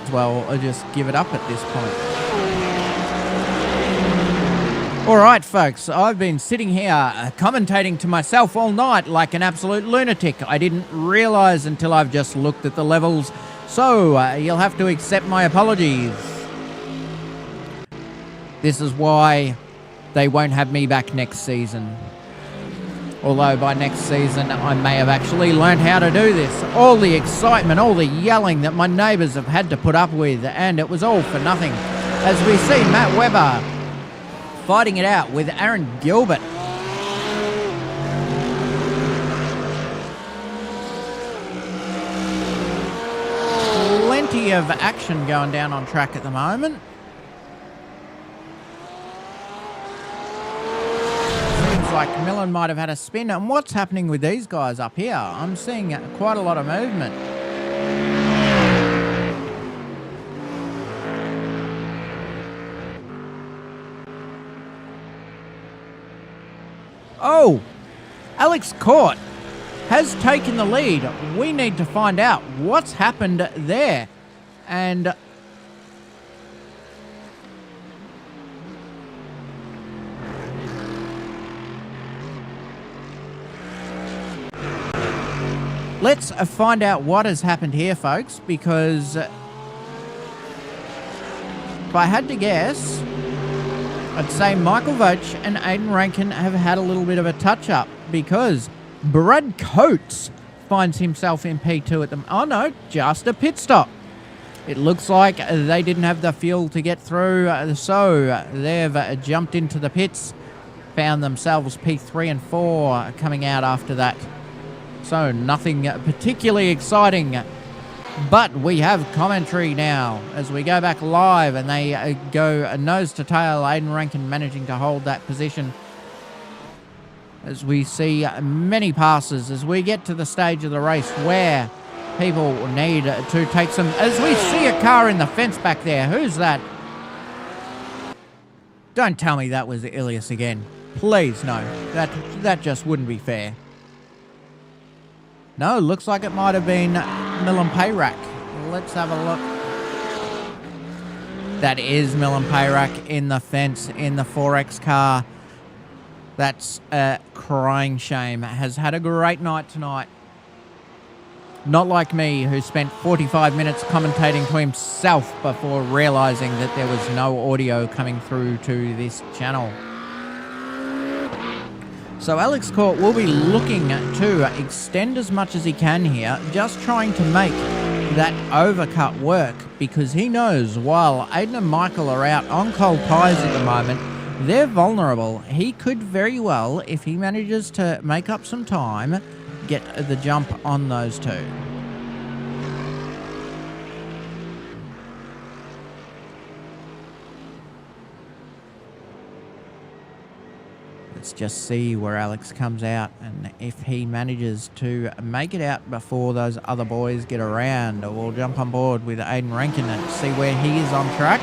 as well just give it up at this point. All right, folks, I've been sitting here commentating to myself all night like an absolute lunatic. I didn't realise until I've just looked at the levels, so you'll have to accept my apologies. This is why they won't have me back next season. Although by next season I may have actually learned how to do this. All the excitement, all the yelling that my neighbours have had to put up with, and it was all for nothing. As we see Matt Webber fighting it out with Aaron Gilbert. Plenty of action going down on track at the moment. Seems like Millen might have had a spin. And what's happening with these guys up here? I'm seeing quite a lot of movement. Oh, Alex Court has taken the lead. We need to find out what's happened there. And let's find out what has happened here, folks, because if I had to guess, I'd say Michael Voch and Aiden Rankin have had a little bit of a touch-up, because Brad Coates finds himself in P2 at the... Oh, no, just a pit stop. It looks like they didn't have the fuel to get through, so they've jumped into the pits, found themselves P3 and 4 coming out after that. So nothing particularly exciting. But we have commentary now as we go back live, and they go nose to tail. Aiden Rankin managing to hold that position as we see many passes as we get to the stage of the race where people need to take some... As we see a car in the fence back there. Who's that? Don't tell me that was Ilias again. Please, no. That just wouldn't be fair. No, looks like it might have been Milan Payrak. Let's have a look. That is Milan Payrak in the fence in the 4X car. That's a crying shame. Has had a great night tonight. Not like me, who spent 45 minutes commentating to himself before realising that there was no audio coming through to this channel. So Alex Court will be looking to extend as much as he can here, just trying to make that overcut work, because he knows while Aiden and Michael are out on cold tyres at the moment, they're vulnerable. He could very well, if he manages to make up some time, get the jump on those two. Let's just see where Alex comes out, and if he manages to make it out before those other boys get around, we'll jump on board with Aiden Rankin and see where he is on track.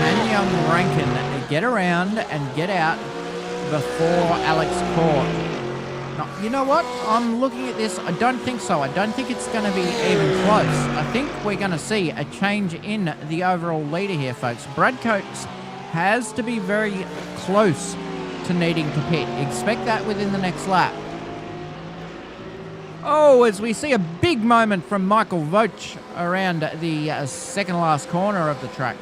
Can young Rankin get around and get out before Alex Court? No, you know what? I'm looking at this. I don't think so. I don't think it's going to be even close. I think we're going to see a change in the overall leader here, folks. Brad Coates has to be very close to needing to pit. Expect that within the next lap. Oh, as we see a big moment from Michael Voch around the second last corner of the track.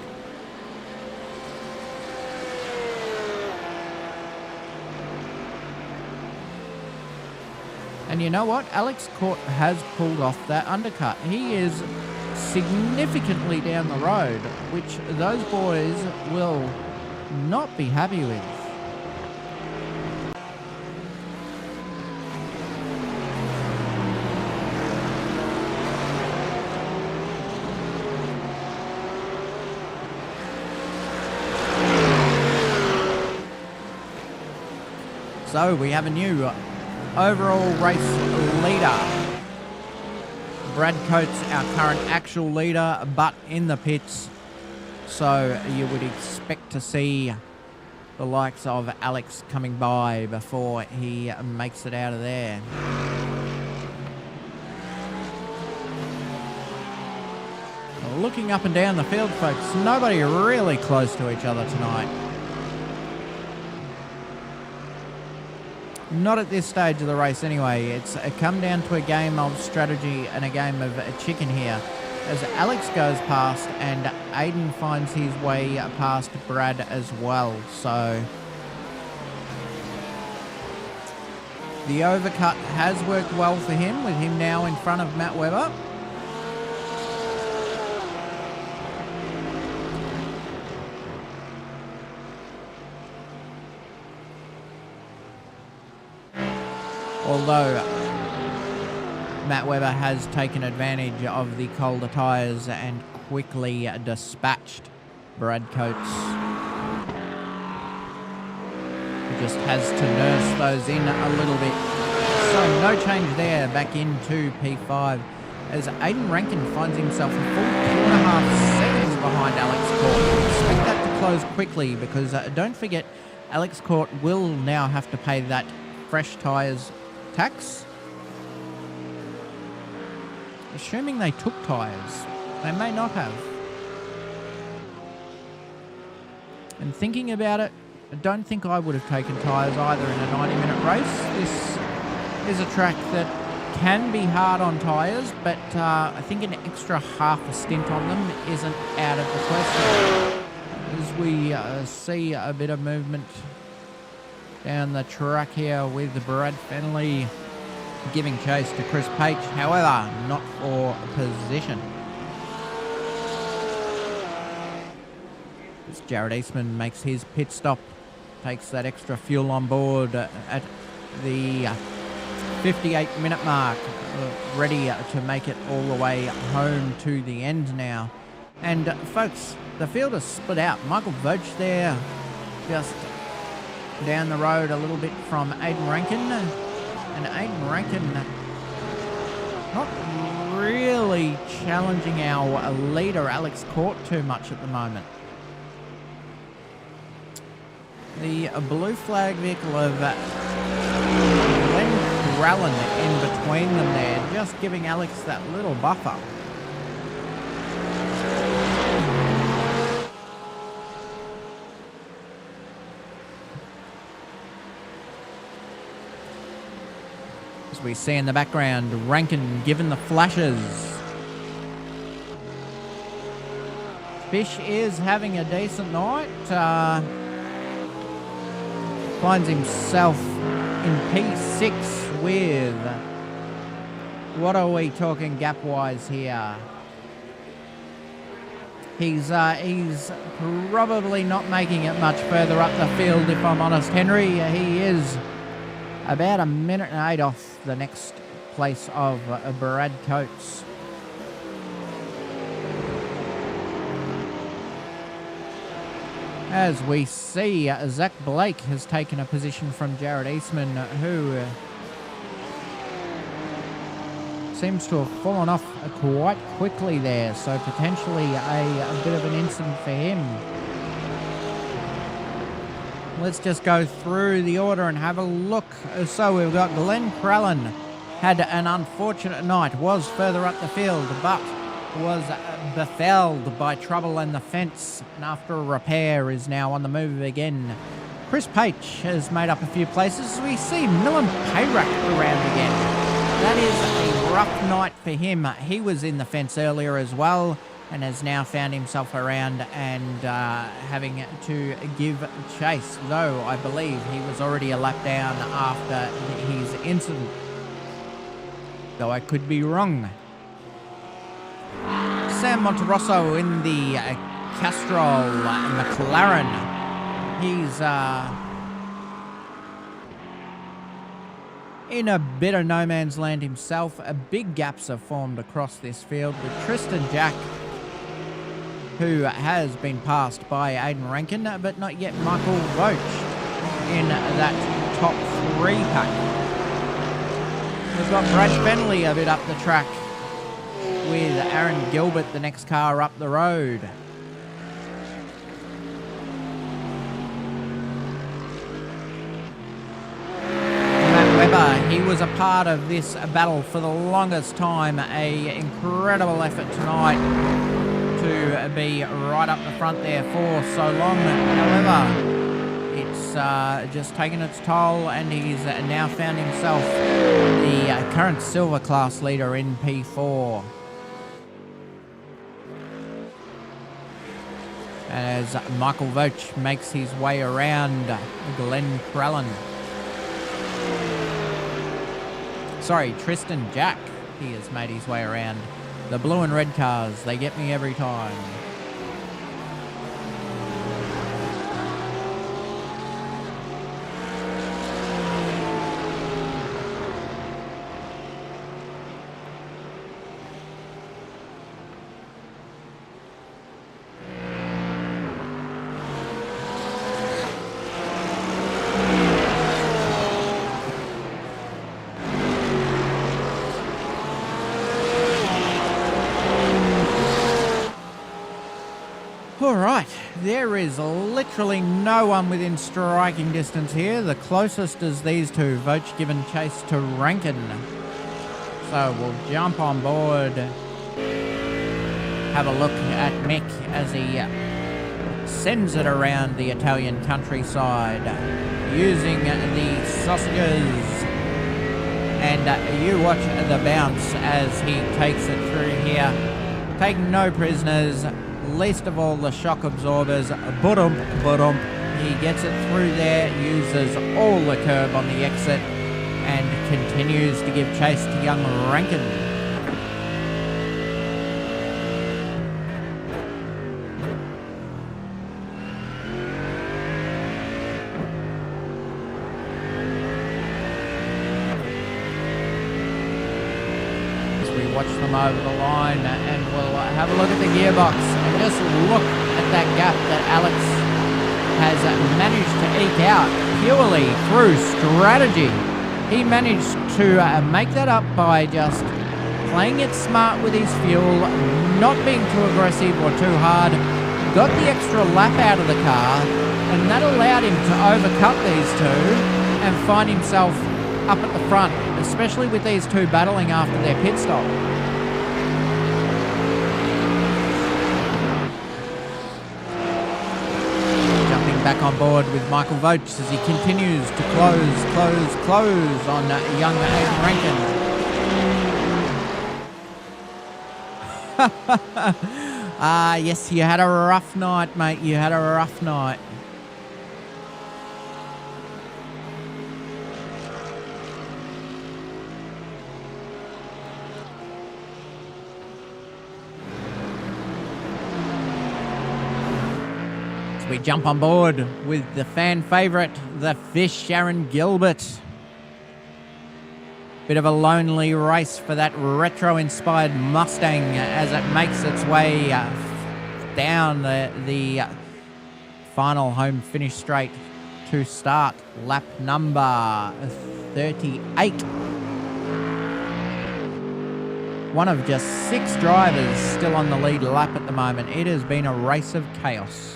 And you know what? Alex Court has pulled off that undercut. He is significantly down the road, which those boys will not be happy with. So we have a new overall race leader. Brad Coates, our current actual leader, but in the pits. So you would expect to see the likes of Alex coming by before he makes it out of there. Looking up and down the field, folks, nobody really close to each other tonight. Not at this stage of the race anyway. It's come down to a game of strategy and a game of chicken here, as Alex goes past and Aiden finds his way past Brad as well. So the overcut has worked well for him, with him now in front of Matt Webber. Although Matt Webber has taken advantage of the colder tyres and quickly dispatched Brad Coates. He just has to nurse those in a little bit. So no change there, back into P5, as Aiden Rankin finds himself a full 2.5 seconds behind Alex Court. Expect that to close quickly, because don't forget, Alex Court will now have to pay that fresh tyres tax. Assuming they took tyres. They may not have. And thinking about it, I don't think I would have taken tyres either in a 90-minute race. This is a track that can be hard on tyres, but I think an extra half a stint on them isn't out of the question. As we see a bit of movement down the track here with Brad Fenley giving chase to Chris Page, however, not for position. As Jared Eastman makes his pit stop, takes that extra fuel on board at the 58-minute mark, ready to make it all the way home to the end now. And folks, the field is split out. Michael Vogt there, just down the road a little bit from Aiden Rankin, and Aiden Rankin not really challenging our leader Alex Court too much at the moment. The blue flag vehicle of Glenn Grallen in between them there, just giving Alex that little buffer. We see in the background Rankin given the flashes. Fish is having a decent night. Finds himself in P6 with, what are we talking gap-wise here? He's probably not making it much further up the field, if I'm honest, Henry. He is about a minute and 8 off the next place of Brad Coates. As we see, Zach Blake has taken a position from Jared Eastman, who seems to have fallen off quite quickly there, so potentially a bit of an incident for him. Let's just go through the order and have a look. So we've got Glenn Crallen, had an unfortunate night, was further up the field, but was befelled by trouble in the fence, and after a repair is now on the move again. Chris Page has made up a few places. We see Milan Payrack around again. That is a rough night for him. He was in the fence earlier as well, and has now found himself around and having to give chase, though I believe he was already a lap down after his incident, though I could be wrong. Sam Monterosso in the Castrol McLaren. He's in a bit of no man's land himself. Big gaps have formed across this field, with Tristan Jack, who has been passed by Aiden Rankin, but not yet Michael Roach in that top 3 pack. We've got Brad Fenley a bit up the track, with Aaron Gilbert, the next car up the road. Webber, he was a part of this battle for the longest time. A incredible effort tonight to be right up the front there for so long. However, it's just taken its toll, and he's now found himself the current silver class leader in P4. As Michael Voach makes his way around Glenn Crellin. Sorry, Tristan Jack. He has made his way around. The blue and red cars, they get me every time. Alright, there is literally no one within striking distance here. The closest is these two, Voach giving chase to Rankin. So we'll jump on board, have a look at Mick as he sends it around the Italian countryside using the sausages. And you watch the bounce as he takes it through here, taking no prisoners. Least of all the shock absorbers. Ba-dump, ba-dump. He gets it through there, uses all the curb on the exit, and continues to give chase to young Rankin. As we watch them over the line, and we'll have a look at the gearbox. Just look at that gap that Alex has managed to eke out purely through strategy. He managed to make that up by just playing it smart with his fuel, not being too aggressive or too hard, got the extra lap out of the car, and that allowed him to overcut these two and find himself up at the front, especially with these two battling after their pit stop. Back on board with Michael Voach as he continues to close on young Aiden Rankin. Yes, you had a rough night, mate. You had a rough night. We jump on board with the fan favourite, the Fish, Sharon Gilbert. Bit of a lonely race for that retro-inspired Mustang as it makes its way down the final home finish straight to start lap number 38. One of just 6 drivers still on the lead lap at the moment. It has been a race of chaos.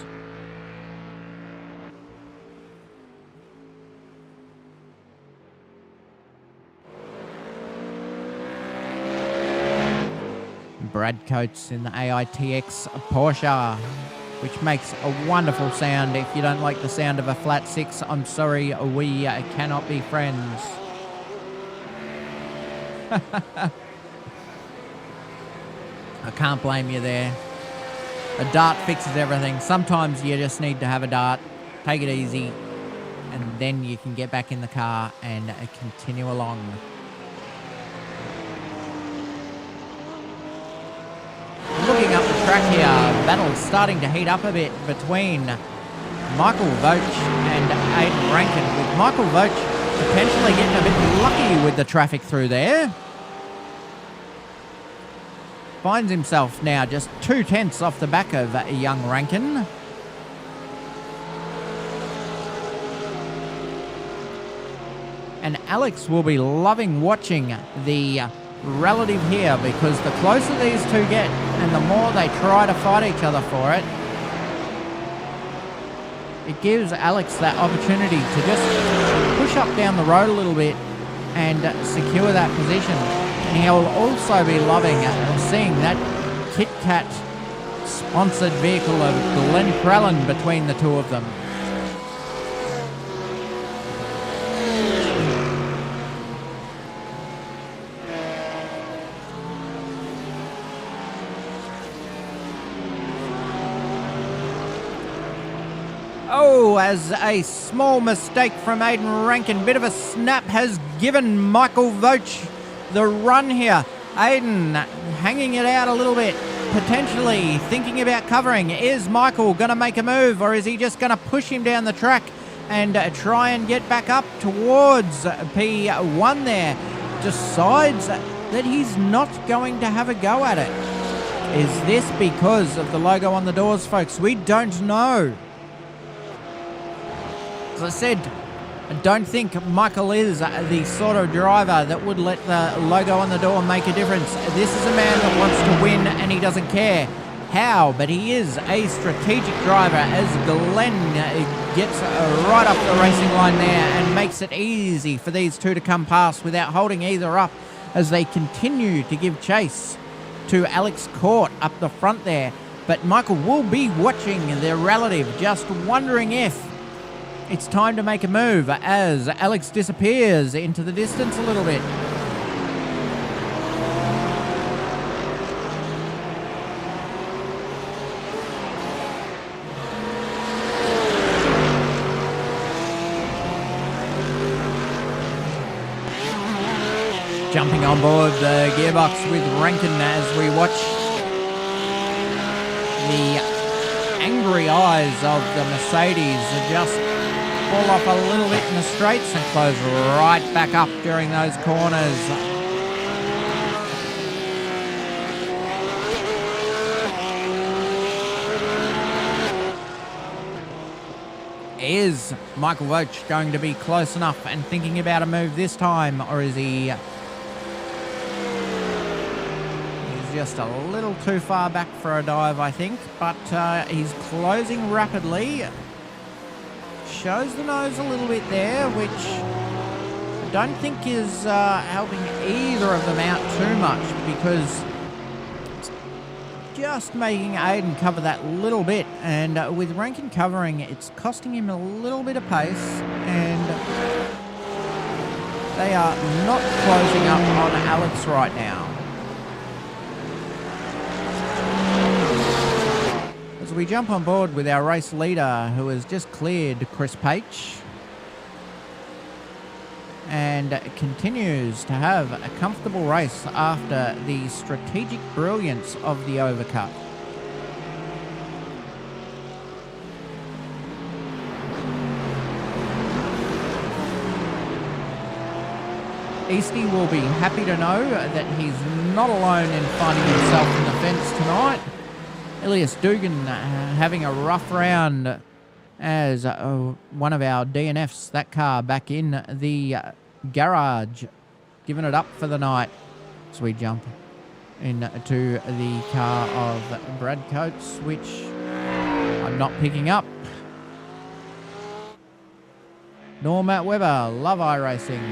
Brad Coates in the AITX Porsche, which makes a wonderful sound. If you don't like the sound of a flat 6, I'm sorry, we cannot be friends. I can't blame you there. A dart fixes everything. Sometimes you just need to have a dart, take it easy, and then you can get back in the car and continue along. Looking up the track here, battle's starting to heat up a bit between Michael Voach and Aiden Rankin, with Michael Voach potentially getting a bit lucky with the traffic through there. Finds himself now just 2/10 off the back of young Rankin. And Alex will be loving watching the relative here, because the closer these two get and the more they try to fight each other for it, it gives Alex that opportunity to just push up down the road a little bit and secure that position. And he'll also be loving seeing that Kit Kat sponsored vehicle of Glenn Crellin between the two of them. Oh, as a small mistake from Aiden Rankin, bit of a snap has given Michael Voach the run here. Aiden hanging it out a little bit, potentially thinking about covering. Is Michael going to make a move, or is he just going to push him down the track and try and get back up towards P1 there? Decides that he's not going to have a go at it. Is this because of the logo on the doors, folks? We don't know. As I said, I don't think Michael is the sort of driver that would let the logo on the door make a difference. This is a man that wants to win and he doesn't care how, but he is a strategic driver as Glenn gets right up the racing line there and makes it easy for these two to come past without holding either up as they continue to give chase to Alex Court up the front there. But Michael will be watching their relative, just wondering if it's time to make a move as Alex disappears into the distance a little bit. Jumping on board the gearbox with Rankin as we watch the angry eyes of the Mercedes just fall off a little bit in the straights and close right back up during those corners. Is Michael Voach going to be close enough and thinking about a move this time, or is he... He's just a little too far back for a dive, I think, but he's closing rapidly. Shows the nose a little bit there, which I don't think is helping either of them out too much, because it's just making Aiden cover that little bit, and with Rankin covering, it's costing him a little bit of pace, and they are not closing up on Alex right now. As we jump on board with our race leader, who has just cleared Chris Page and continues to have a comfortable race after the strategic brilliance of the overcut. Eastie will be happy to know that he's not alone in finding himself in the fence tonight. Elias Dugan having a rough round as one of our DNFs, that car back in the garage, giving it up for the night. So we jump into the car of Brad Coates, which I'm not picking up. Nor Matt Webber, Love iRacing.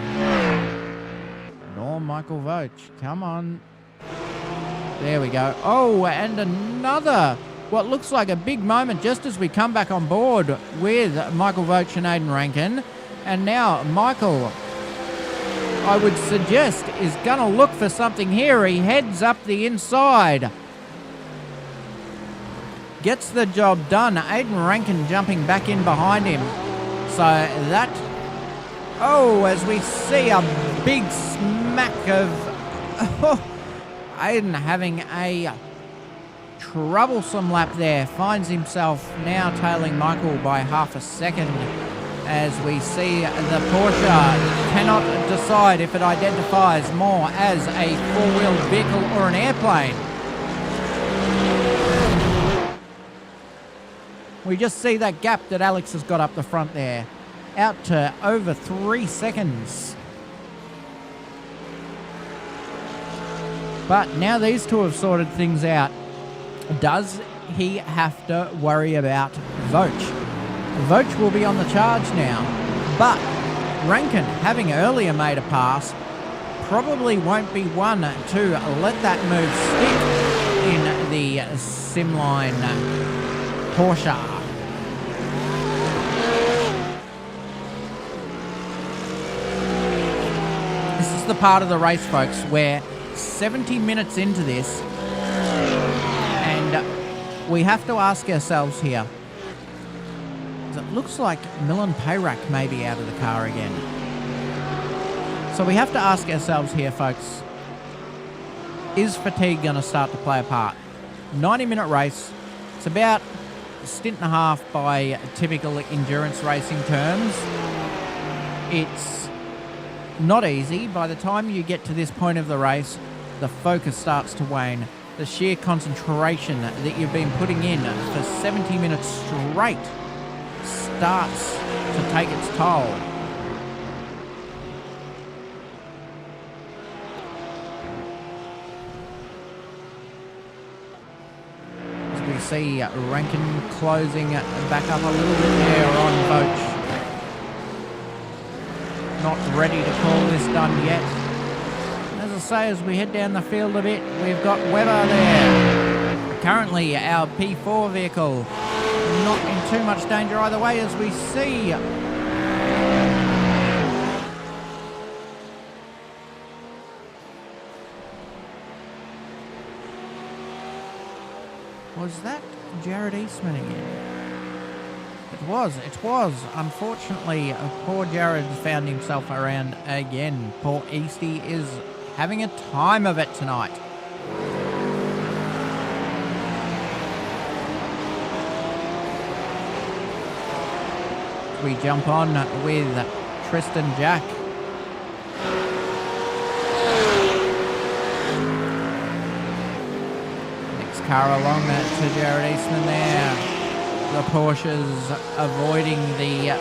Nor Michael Voach, come on. There we go. Oh, and another, what looks like a big moment just as we come back on board with Michael Voach and Aiden Rankin. And now Michael, I would suggest, is going to look for something here. He heads up the inside. Gets the job done. Aiden Rankin jumping back in behind him. So that, oh, as we see a big smack of... Aiden having a troublesome lap there, finds himself now tailing Michael by half a second as we see the Porsche cannot decide if it identifies more as a four-wheeled vehicle or an airplane. We just see that gap that Alex has got up the front there, out to over 3 seconds. But now these two have sorted things out. Does he have to worry about Voach? Voach will be on the charge now. But Rankin, having earlier made a pass, probably won't be one to let that move stick in the Simline Porsche. This is the part of the race, folks, where 70 minutes into this, and we have to ask ourselves here, it looks like Milan Payrak may be out of the car again. So we have to ask ourselves here, folks, is fatigue going to start to play a part? 90-minute race. It's about a stint and a half by typical endurance racing terms. It's not easy. By the time you get to this point of the race, the focus starts to wane. The sheer concentration that you've been putting in for 70 minutes straight starts to take its toll. As we see Rankin closing back up a little bit there on Voch. Not ready to call this done yet. As I say, as we head down the field a bit, we've got Webber there. Currently our P4 vehicle not in too much danger either way, as we see was that Jared Eastman again? It was. Unfortunately, poor Jared found himself around again. Poor Eastie is having a time of it tonight. We jump on with Tristan Jack. Next car along to Jared Eastman there. The Porsche's avoiding the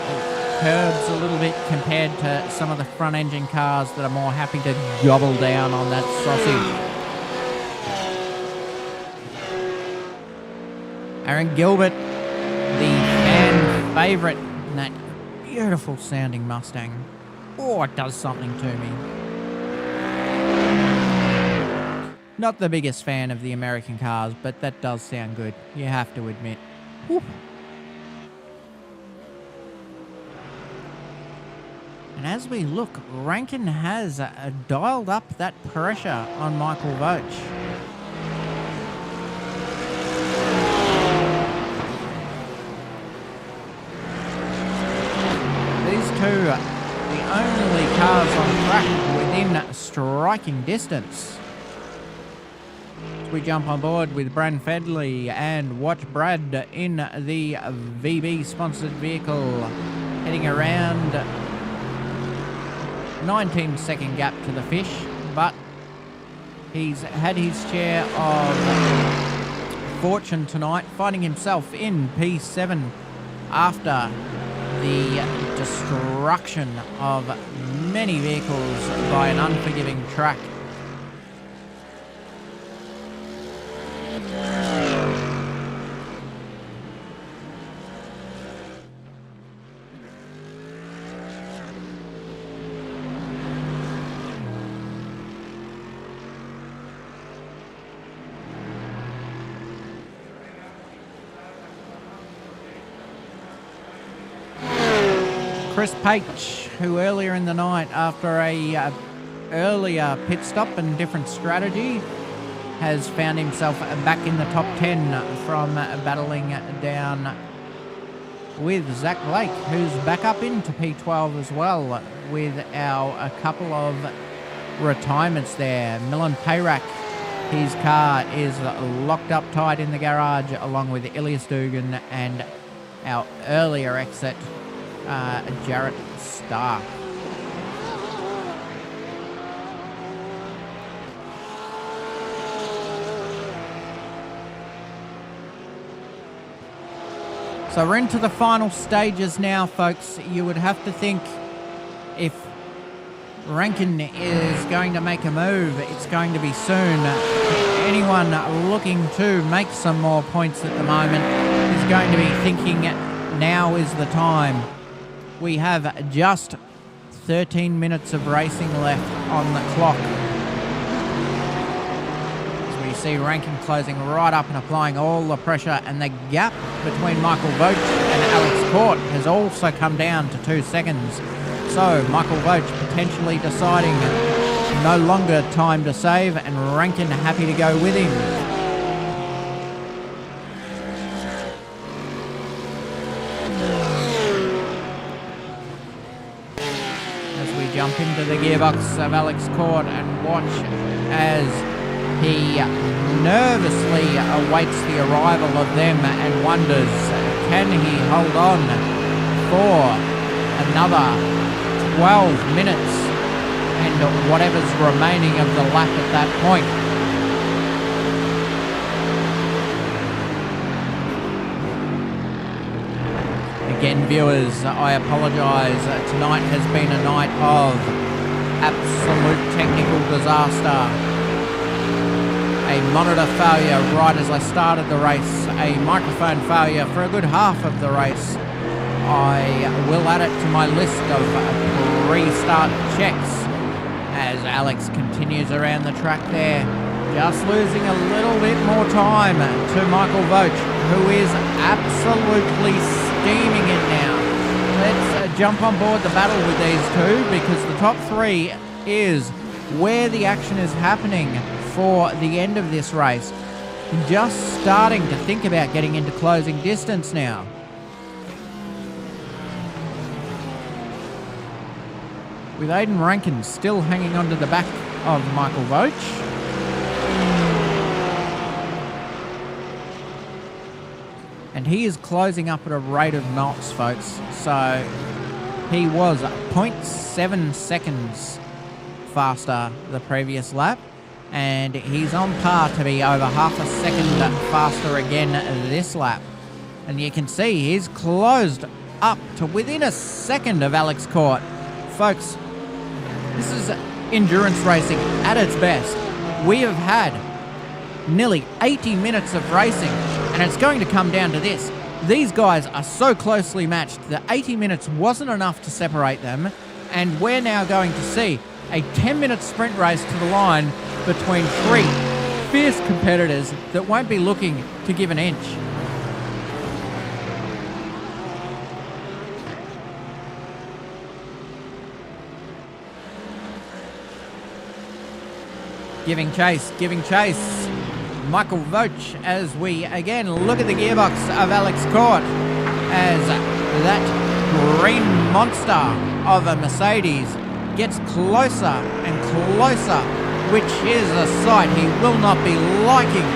curbs a little bit compared to some of the front engine cars that are more happy to gobble down on that sausage. Aaron Gilbert, the fan favourite, that beautiful sounding Mustang. Oh, it does something to me. Not the biggest fan of the American cars, but that does sound good, you have to admit. Whew. And as we look, Rankin has dialed up that pressure on Michael Voch. These two are the only cars on track within striking distance. As we jump on board with Brad Fedley and watch Brad in the VB sponsored vehicle heading around. 19-second gap to the fish, but he's had his share of fortune tonight, finding himself in P7 after the destruction of many vehicles by an unforgiving track. Chris Page, who earlier in the night, after a earlier pit stop and different strategy, has found himself back in the top 10 from battling down with Zach Blake, who's back up into P12 as well, with a couple of retirements there. Milan Payrak, his car is locked up tight in the garage, along with Ilias Dugan and our earlier exit, Jarrett Stark. So we're into the final stages now, folks. You would have to think if Rankin is going to make a move, it's going to be soon. Anyone looking to make some more points at the moment is going to be thinking now is the time. We have just 13 minutes of racing left on the clock. As we see Rankin closing right up and applying all the pressure, and the gap between Michael Vogt and Alex Court has also come down to 2 seconds. So Michael Vogt potentially deciding no longer time to save, and Rankin happy to go with him. Jump into the gearbox of Alex Court and watch as he nervously awaits the arrival of them and wonders, can he hold on for another 12 minutes and whatever's remaining of the lap at that point. Again, viewers, I apologise. Tonight has been a night of absolute technical disaster. A monitor failure right as I started the race. A microphone failure for a good half of the race. I will add it to my list of pre-start checks as Alex continues around the track there. Just losing a little bit more time to Michael Vogt, who is absolutely steaming it now. Let's jump on board the battle with these two, because the top three is where the action is happening for the end of this race. Just starting to think about getting into closing distance now. With Aiden Rankin still hanging onto the back of Michael Vogt. And he is closing up at a rate of knots, folks. So he was 0.7 seconds faster the previous lap. And he's on par to be over half a second faster again this lap. And you can see he's closed up to within a second of Alex Court. Folks, this is endurance racing at its best. We have had nearly 80 minutes of racing, and it's going to come down to this. These guys are so closely matched that 80 minutes wasn't enough to separate them, and we're now going to see a 10-minute sprint race to the line between three fierce competitors that won't be looking to give an inch. Giving chase. Michael Vogt as we again look at the gearbox of Alex Court as that green monster of a Mercedes gets closer and closer, which is a sight he will not be liking.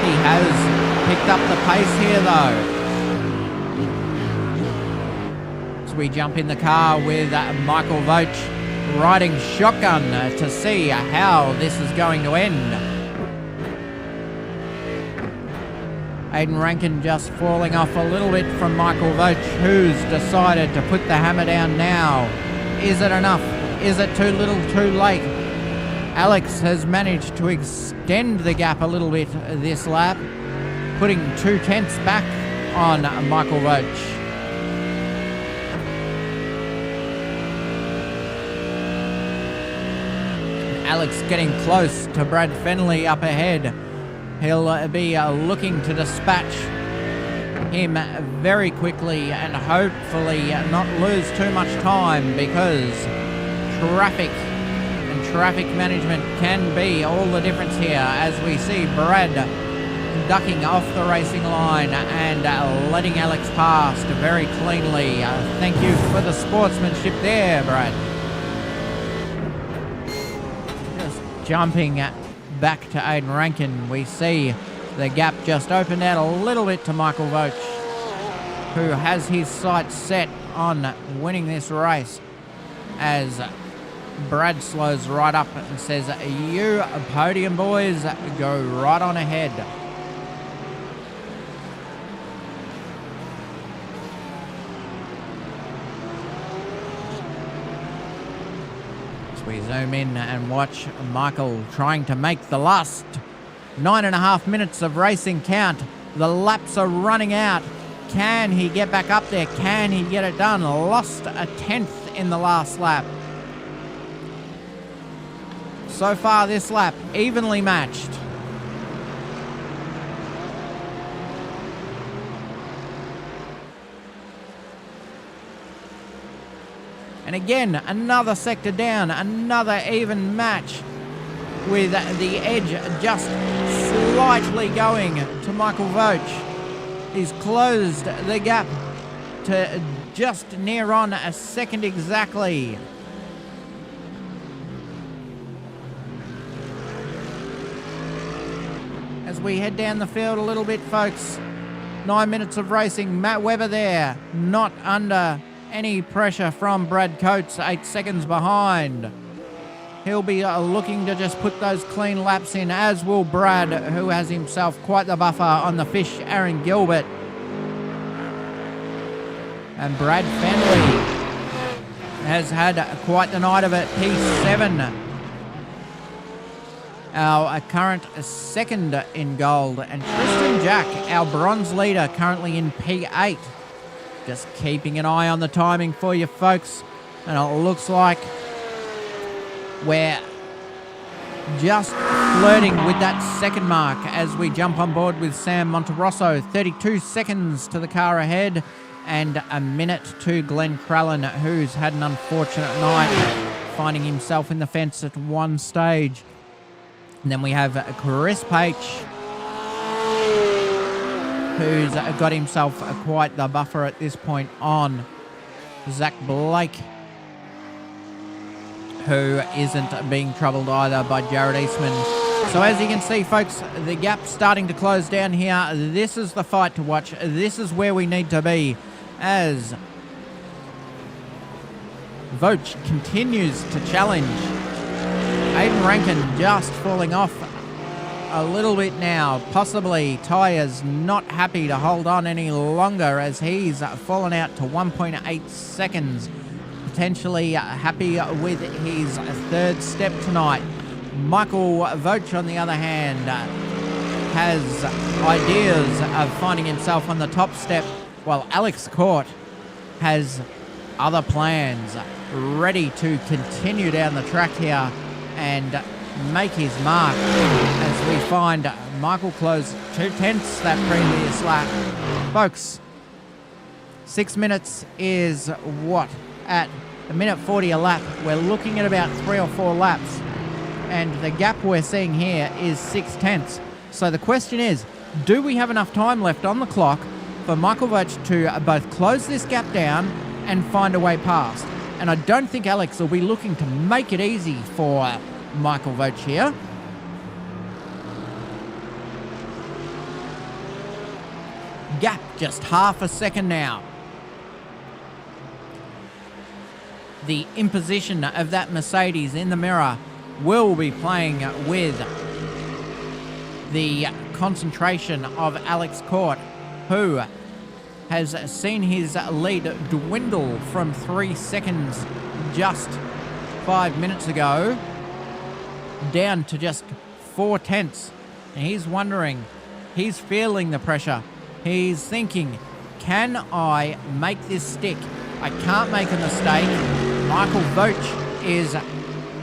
He has picked up the pace here though. So we jump in the car with Michael Vogt riding shotgun to see how this is going to end. Aiden Rankin just falling off a little bit from Michael Vogt, who's decided to put the hammer down now. Is it enough? Is it too little, too late? Alex has managed to extend the gap a little bit this lap, putting 2/10 back on Michael Vogt. Alex getting close to Brad Fenley up ahead. He'll be looking to dispatch him very quickly and hopefully not lose too much time, because traffic and traffic management can be all the difference here, as we see Brad ducking off the racing line and letting Alex pass very cleanly. Thank you for the sportsmanship there, Brad. Jumping back to Aiden Rankin, we see the gap just opened out a little bit to Michael Vogt, who has his sights set on winning this race, as Brad slows right up and says, "You podium boys, go right on ahead." We zoom in and watch Michael trying to make the last 9.5 minutes of racing count. The laps are running out. Can he get back up there? Can he get it done? Lost a 10th in the last lap. So far this lap, evenly matched. And again, another sector down, another even match with the edge just slightly going to Michael Vogt. He's closed the gap to just near on a second exactly. As we head down the field a little bit, folks, 9 minutes of racing. Matt Webber there, not under any pressure from Brad Coates, 8 seconds behind. He'll be looking to just put those clean laps in, as will Brad, who has himself quite the buffer on the fish, Aaron Gilbert. And Brad Fenley has had quite the night of it, P7. Our current second in gold. And Tristan Jack, our bronze leader, currently in P8. Just keeping an eye on the timing for you folks. And it looks like we're just flirting with that second mark as we jump on board with Sam Monterosso. 32 seconds to the car ahead and a minute to Glenn Crallen, who's had an unfortunate night, finding himself in the fence at one stage. And then we have Chris Page, who's got himself quite the buffer at this point on Zach Blake, who isn't being troubled either by Jared Eastman. So as you can see, folks, the gap's starting to close down here. This is the fight to watch. This is where we need to be as Vogt continues to challenge. Aiden Rankin just falling off a little bit now. Possibly Tyre's not happy to hold on any longer as he's fallen out to 1.8 seconds. Potentially happy with his third step tonight. Michael Vogt, on the other hand, has ideas of finding himself on the top step, while Alex Court has other plans, ready to continue down the track here and make his mark, as we find Michael close 2/10 that previous lap. Folks, 6 minutes is what? At a minute 40 a lap. We're looking at about 3 or 4 laps. And the gap we're seeing here is 6/10. So the question is, do we have enough time left on the clock for Michael Vogt to both close this gap down and find a way past? And I don't think Alex will be looking to make it easy for Michael Vogt here. Gap just half a second now. The imposition of that Mercedes in the mirror will be playing with the concentration of Alex Court, who has seen his lead dwindle from 3 seconds just 5 minutes ago down to just 4/10. And he's wondering, he's feeling the pressure. He's thinking, can I make this stick? I can't make a mistake. Michael Vogt is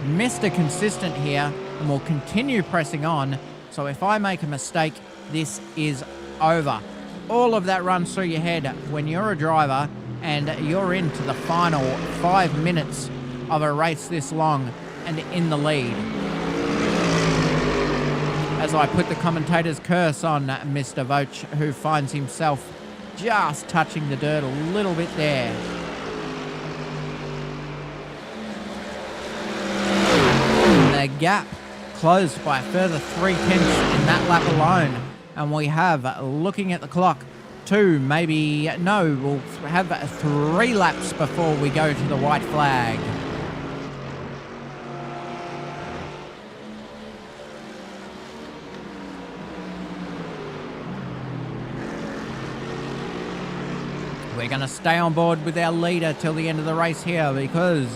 Mr. Consistent here and will continue pressing on. So if I make a mistake, this is over. All of that runs through your head when you're a driver and you're into the final 5 minutes of a race this long and in the lead. As I put the commentator's curse on Mr. Vogt, who finds himself just touching the dirt a little bit there. The gap closed by a further 3/10 in that lap alone. And we have, looking at the clock, we'll have 3 laps before we go to the white flag. We're going to stay on board with our leader till the end of the race here, because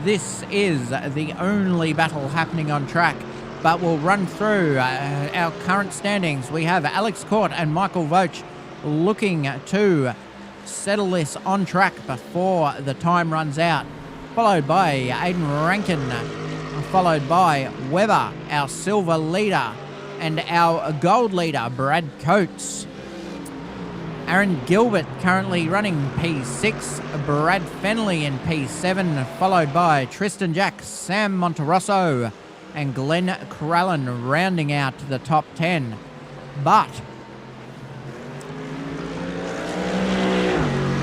this is the only battle happening on track. But we'll run through our current standings. We have Alex Court and Michael Vogt looking to settle this on track before the time runs out. Followed by Aiden Rankin, followed by Webber, our silver leader, and our gold leader, Brad Coates. Aaron Gilbert currently running P6, Brad Fenley in P7, followed by Tristan Jack, Sam Monterosso, and Glenn Crallen rounding out the top 10. But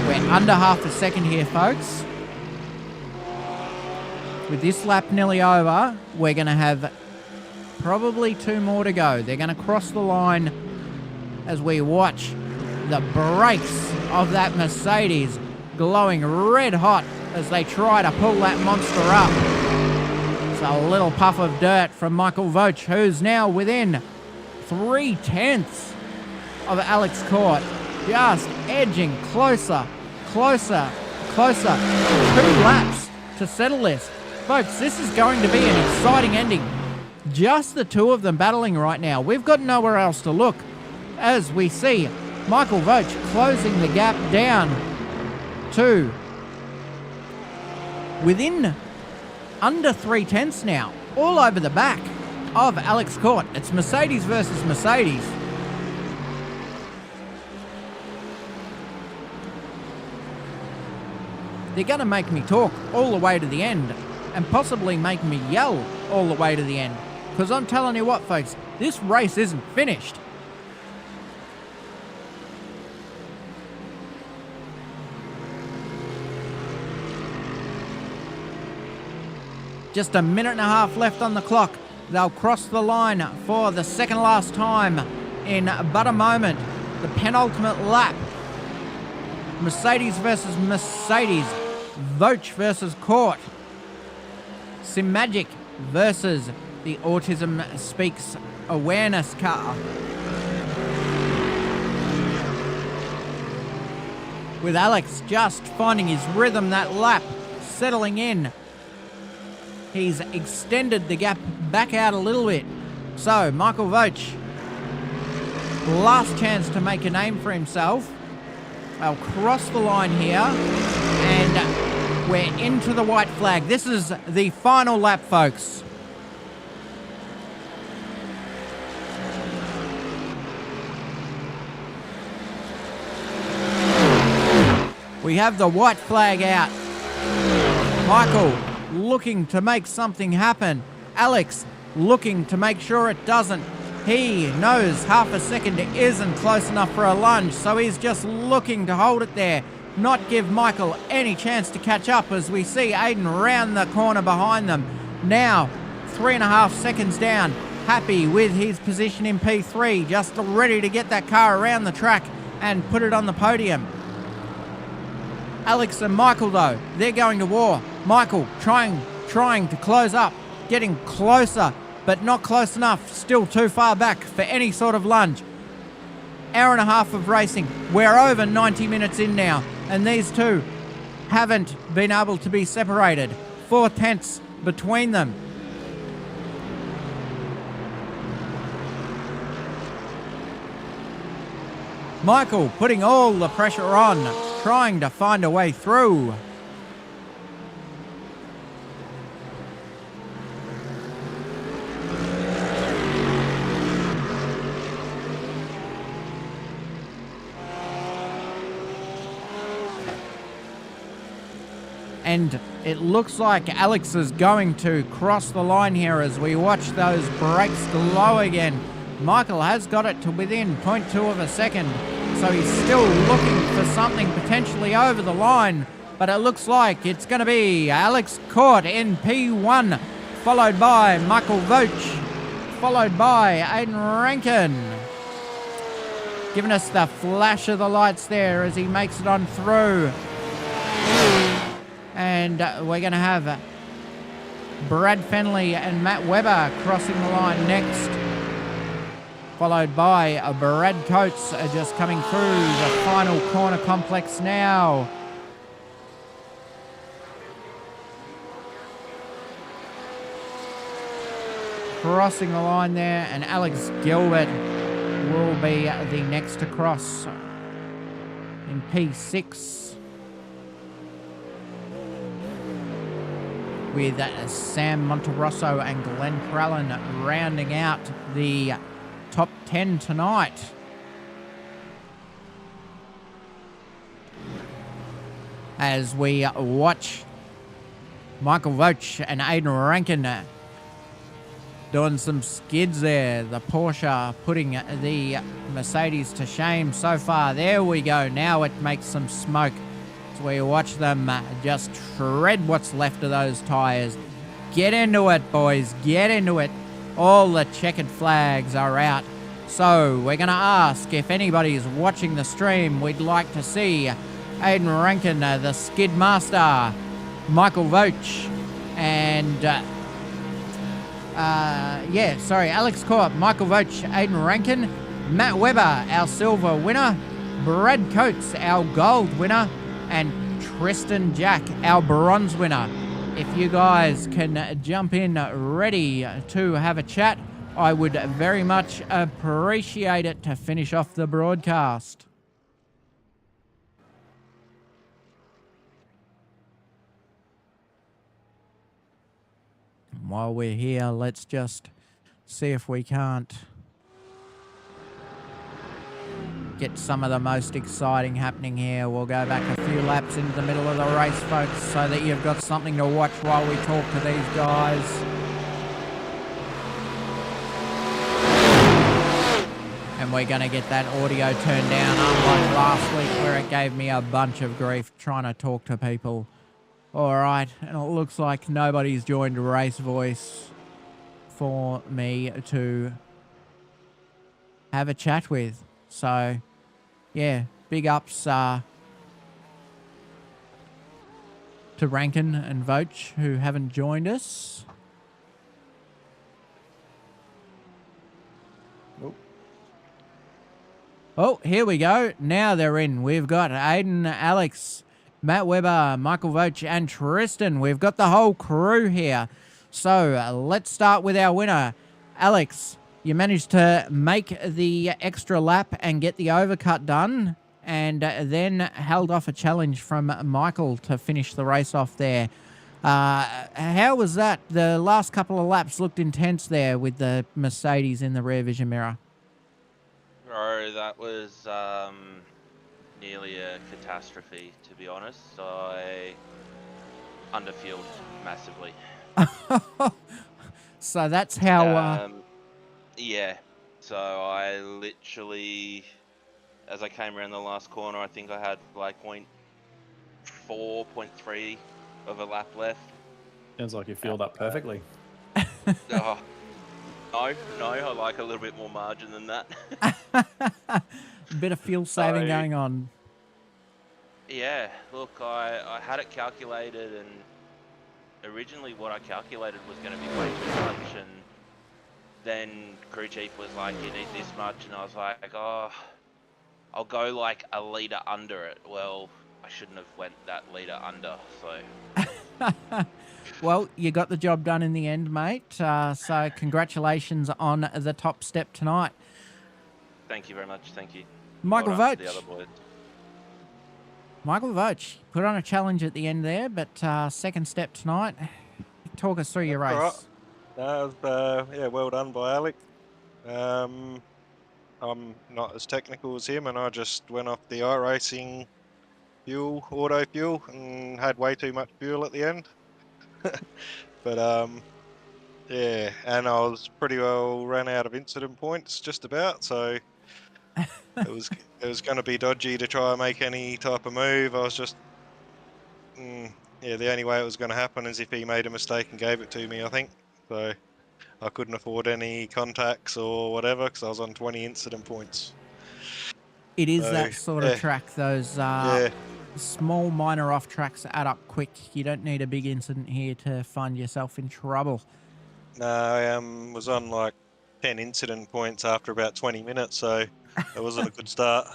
we're under half a second here, folks. With this lap nearly over, we're going to have probably 2 more to go. They're going to cross the line as we watch the brakes of that Mercedes glowing red hot as they try to pull that monster up. It's a little puff of dirt from Michael Voch, who's now within 3/10 of Alex Court, just edging closer, closer, closer. 2 laps to settle this. Folks, this is going to be an exciting ending. Just the 2 of them battling right now. We've got nowhere else to look as we see Michael Voch closing the gap down to within under 3/10 now, all over the back of Alex Court. It's Mercedes versus Mercedes. They're going to make me talk all the way to the end and possibly make me yell all the way to the end. Because I'm telling you what, folks, this race isn't finished. Just a minute and a half left on the clock. They'll cross the line for the second last time in but a moment. The penultimate lap. Mercedes versus Mercedes. Voch versus Court. Simagic versus the Autism Speaks awareness car. With Alex just finding his rhythm that lap, settling in. He's extended the gap back out a little bit. So, Michael Voch, last chance to make a name for himself. They'll cross the line here, and we're into the white flag. This is the final lap, folks. We have the white flag out. Michael looking to make something happen. Alex looking to make sure it doesn't. He knows half a second isn't close enough for a lunge, so he's just looking to hold it there, not give Michael any chance to catch up as we see Aiden round the corner behind them. Now, 3.5 seconds down, happy with his position in P3, just ready to get that car around the track and put it on the podium. Alex and Michael, though, they're going to war. Michael trying to close up, getting closer, but not close enough. Still too far back for any sort of lunge. Hour and a half of racing. We're over 90 minutes in now, and these two haven't been able to be separated. 4/10 between them. Michael putting all the pressure on, trying to find a way through. And it looks like Alex is going to cross the line here as we watch those brakes glow again. Michael has got it to within 0.2 of a second, so he's still looking for something potentially over the line, but it looks like it's going to be Alex Court in P1, followed by Michael Voch, followed by Aiden Rankin. Giving us the flash of the lights there as he makes it on through. And we're going to have Brad Fenley and Matt Webber crossing the line next, followed by Brad Coates just coming through the final corner complex now. Crossing the line there, and Alex Gilbert will be the next to cross in P6. With Sam Monterosso and Glenn Prallen rounding out the top 10 tonight. As we watch Michael Voch and Aiden Rankin doing some skids there. The Porsche putting the Mercedes to shame so far. There we go. Now it makes some smoke. So we watch them just shred what's left of those tyres. Get into it, boys. Get into it. All the checkered flags are out. So we're going to ask if anybody's watching the stream. We'd like to see Aiden Rankin, the skid master, Michael Voch, and Alex Corp, Michael Voch, Aiden Rankin, Matt Webber, our silver winner, Brad Coates, our gold winner, and Tristan Jack, our bronze winner. If you guys can jump in ready to have a chat, I would very much appreciate it to finish off the broadcast. While we're here, let's just see if we can't get some of the most exciting happening here. We'll go back a few laps into the middle of the race, folks, so that you've got something to watch while we talk to these guys. And we're going to get that audio turned down, unlike last week where it gave me a bunch of grief trying to talk to people. All right, and it looks like nobody's joined Race Voice for me to have a chat with. So, yeah, big ups to Rankin and Voch who haven't joined us. Oh, here we go. Now they're in. We've got Aiden, Alex, Matt Webber, Michael Voch, and Tristan. We've got the whole crew here. So let's start with our winner. Alex, you managed to make the extra lap and get the overcut done, and then held off a challenge from Michael to finish the race off there. How was that? The last couple of laps looked intense there with the Mercedes in the rear vision mirror. Bro, that was nearly a catastrophe, to be honest. I underfueled massively. So that's how... yeah, so I literally, as I came around the last corner, I think I had like 0.4, 0.3 of a lap left. Sounds like you fueled up perfectly. Oh, no, I like a little bit more margin than that. A bit of fuel saving going on. Yeah, look, I had it calculated, and originally what I calculated was going to be way too much, and then crew chief was like, you need this much, and I was like, oh, I'll go like a litre under it. Well, I shouldn't have went that litre under, so... Well, you got the job done in the end, mate. So congratulations on the top step tonight. Thank you very much. Thank you. Michael Well Voch. the other boys. Michael Voch put on a challenge at the end there, but second step tonight. Talk us through your race. Right. Yeah, well done by Alex. I'm not as technical as him, and I just went off the iRacing fuel, auto fuel, and had way too much fuel at the end. But yeah, and I was pretty well ran out of incident points, just about. So it was going to be dodgy to try and make any type of move. I was just, yeah, the only way it was going to happen is if he made a mistake and gave it to me, I think. So I couldn't afford any contacts or whatever because I was on 20 incident points. It is that sort of track. Those small minor off tracks add up quick. You don't need a big incident here to find yourself in trouble. No, I was on like 10 incident points after about 20 minutes, so it wasn't a good start.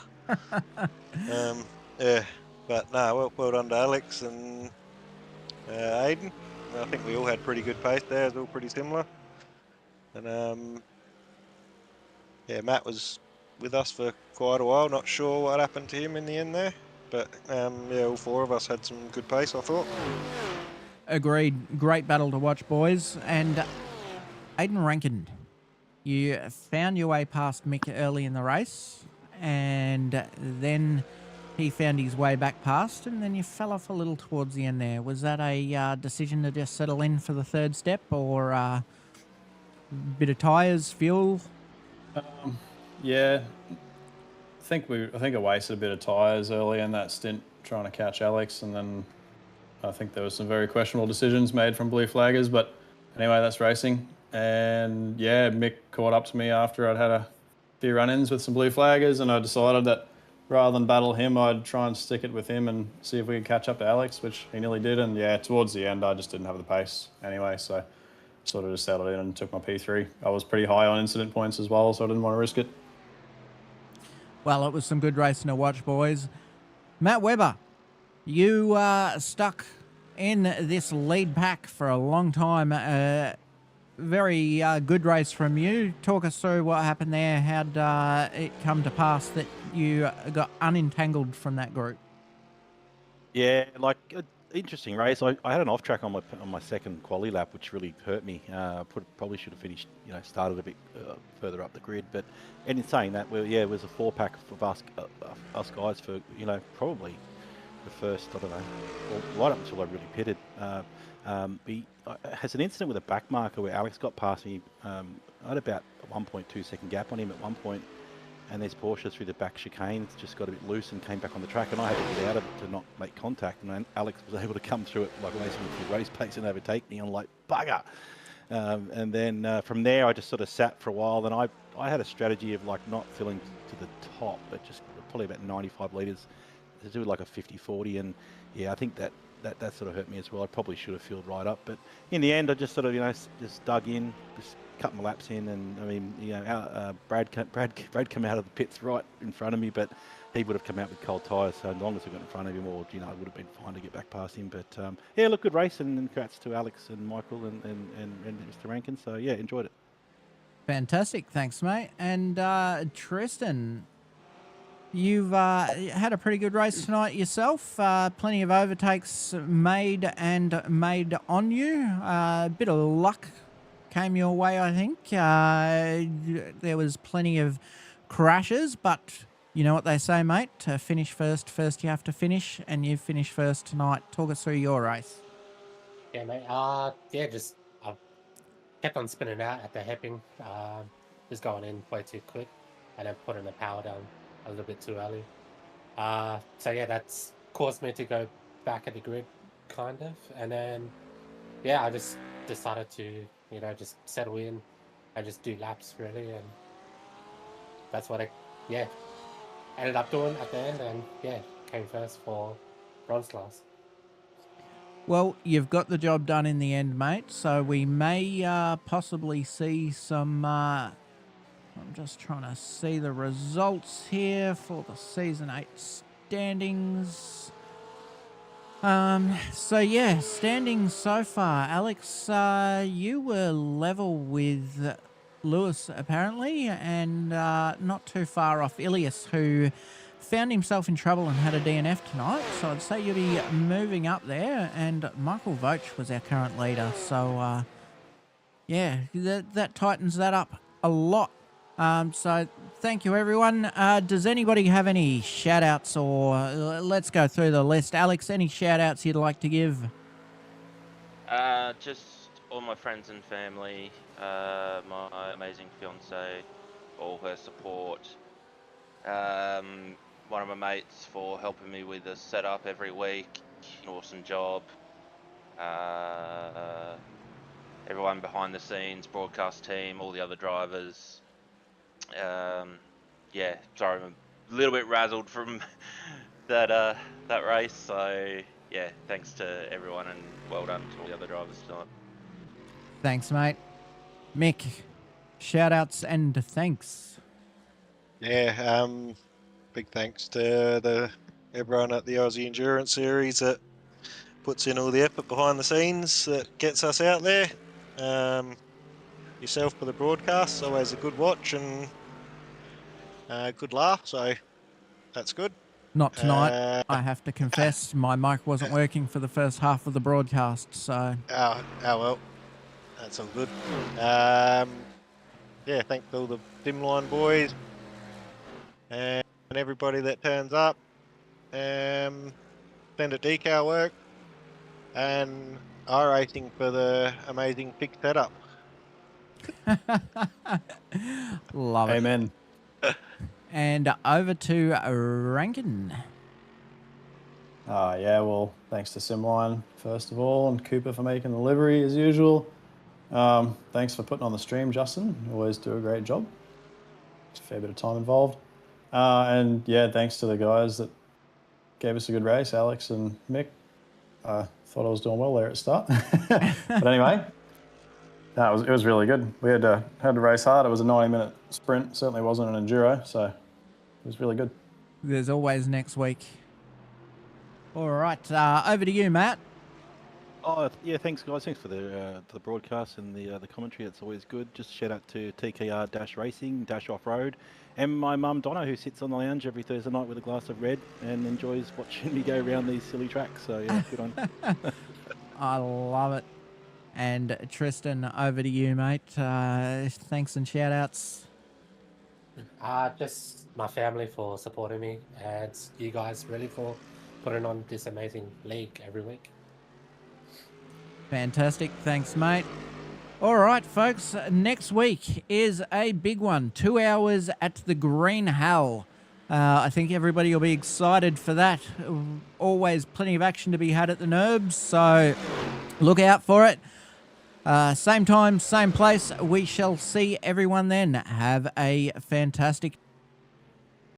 Yeah, but no, well done to Alex and Aiden. I think we all had pretty good pace there. It was all pretty similar. And yeah, Matt was with us for quite a while. Not sure what happened to him in the end there, but yeah, all 4 of us had some good pace, I thought. Agreed. Great battle to watch, boys. And Aiden Rankin, you found your way past Mick early in the race, and then he found his way back past, and then you fell off a little towards the end there. Was that a decision to just settle in for the third step, or bit of tyres, fuel? Yeah, I think I wasted a bit of tyres early in that stint trying to catch Alex, and then I think there was some very questionable decisions made from blue flaggers. But anyway, that's racing. And yeah, Mick caught up to me after I'd had a few run-ins with some blue flaggers, and I decided that rather than battle him, I'd try and stick it with him and see if we could catch up to Alex, which he nearly did. And yeah, towards the end, I just didn't have the pace anyway, so sort of just settled in and took my P3. I was pretty high on incident points as well, so I didn't want to risk it. Well, it was some good racing to watch, boys. Matt Webber, you stuck in this lead pack for a long time. Very good race from you. Talk us through what happened there. How'd it come to pass that you got unentangled from that group? Yeah, like interesting race. I had an off track on my second quali lap, which really hurt me. Probably should have finished, started a bit further up the grid. But and in saying that, it was a 4-pack of us guys for probably the first, I don't know, right up until I really pitted. He has an incident with a back marker where Alex got past me. I had about a 1.2 second gap on him at one point, and there's Porsche through the back chicane. It's just got a bit loose and came back on the track, and I had to get out of it to not make contact. And then Alex was able to come through it like racing with race pace and overtake me. I'm like, bugger. And then from there, I just sort of sat for a while. Then I had a strategy of like not filling to the top, but just probably about 95 litres to do like a 50-40. And yeah, I think that sort of hurt me as well. I probably should have filled right up, but in the end, I just sort of just dug in, just cut my laps in, and I mean Brad came out of the pits right in front of me, but he would have come out with cold tyres. So as long as I got in front of him, or it would have been fine to get back past him. But yeah, look, good race, and congrats to Alex and Michael and Mr. Rankin. So yeah, enjoyed it. Fantastic, thanks, mate. And Tristan, you've had a pretty good race tonight yourself. Plenty of overtakes made on you. A bit of luck came your way, I think. There was plenty of crashes, but you know what they say, mate. To finish first you have to finish, and you finished first tonight. Talk us through your race. Yeah, mate. Just I kept on spinning out at the hairpin. Just going in way too quick, and then putting the power down a little bit too early. So yeah, that's caused me to go back at the grid, kind of. And then yeah, I just decided to just settle in and just do laps really, and that's what I ended up doing at the end, and came first for bronze class. Well, you've got the job done in the end, mate, so we may possibly see some... I'm just trying to see the results here for the Season 8 standings. So yeah, standings so far. Alex, you were level with Lewis, apparently, and not too far off Ilias, who found himself in trouble and had a DNF tonight. So I'd say you'll be moving up there, and Michael Voach was our current leader. So yeah, that tightens that up a lot. So thank you, everyone. Does anybody have any shout-outs, or let's go through the list. Alex, any shout-outs you'd like to give? Just all my friends and family, my amazing fiance, all her support, one of my mates for helping me with the setup every week, awesome job, everyone behind the scenes, broadcast team, all the other drivers. Yeah, sorry, I'm a little bit razzled from that race. So yeah, thanks to everyone, and well done to all the other drivers tonight. Thanks, mate. Mick, shout-outs and thanks. Yeah, big thanks to everyone at the Aussie Endurance Series that puts in all the effort behind the scenes that gets us out there. Yourself for the broadcast, always a good watch, and good laugh, so that's good. Not tonight. Uh, I have to confess, my mic wasn't working for the first half of the broadcast, so... oh well, that's all good. Yeah, thanks to all the Dimline boys and everybody that turns up. Send a decal work and iRacing for the amazing fixed setup. Love it. Amen. And over to Rankin. Yeah, well, thanks to Simline, first of all, and Cooper for making the livery as usual. Thanks for putting on the stream, Justin. You always do a great job. It's a fair bit of time involved. And yeah, thanks to the guys that gave us a good race, Alex and Mick. I thought I was doing well there at the start. But anyway, no, it was really good. We had to race hard. It was a 90-minute sprint. Certainly wasn't an enduro, so it was really good. There's always next week. All right, over to you, Matt. Oh yeah, thanks guys. Thanks for the broadcast and the commentary. It's always good. Just shout out to TKR Racing Off Road, and my mum Donna, who sits on the lounge every Thursday night with a glass of red and enjoys watching me go around these silly tracks. So yeah, good on. I love it. And Tristan, over to you, mate. Thanks and shout outs. Just my family for supporting me, and you guys really for putting on this amazing league every week. Fantastic. Thanks, mate. All right, folks. Next week is a big one. 2 hours at the Green Hell. I think everybody will be excited for that. Always plenty of action to be had at the Nerbs, so look out for it. Same time, same place. We shall see everyone then. Have a fantastic